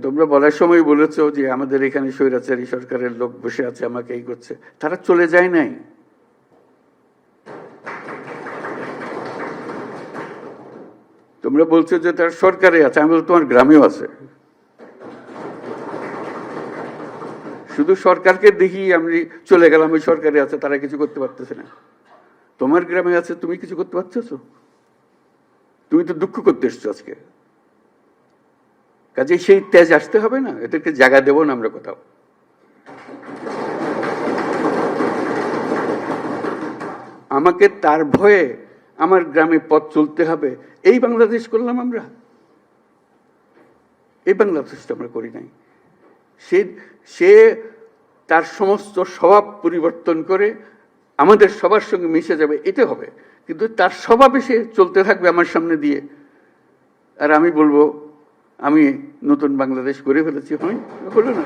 তোমরা বলার সময় বলেছো যে আমাদের এখানে স্বৈরাচারী সরকারের লোক বসে আছে, আমাকে এই করছে। তারা চলে যায় নাই। তোমরা বলছো যে তার সরকারে আছে, আমি বলছি তোমার গ্রামেও আছে। শুধু সরকারকে দেখি আমি চলে গেলাম ওই সরকারে আছে, তারা কিছু করতে পারতেছে না। তোমার গ্রামে আছে, তুমি কিছু করতে পারতেছো? তুমি তো দুঃখ করতে এসছো আজকে। কাজে সেই তেজ আসতে হবে না, এদেরকে জায়গা দেবো না আমরা কোথাও। আমাকে তার ভয়ে আমার গ্রামে পথ চলতে হবে, এই বাংলাদেশ করলাম আমরা? এই বাংলাদেশটা আমরা করি নাই। সে তার সমস্ত স্বভাব পরিবর্তন করে আমাদের সবার সঙ্গে মিশে যাবে, এটা হবে। কিন্তু তার স্বভাবে সে চলতে থাকবে আমার সামনে দিয়ে, আর আমি বলবো আমি নতুন বাংলাদেশ করে ফেলেছি। হলো না?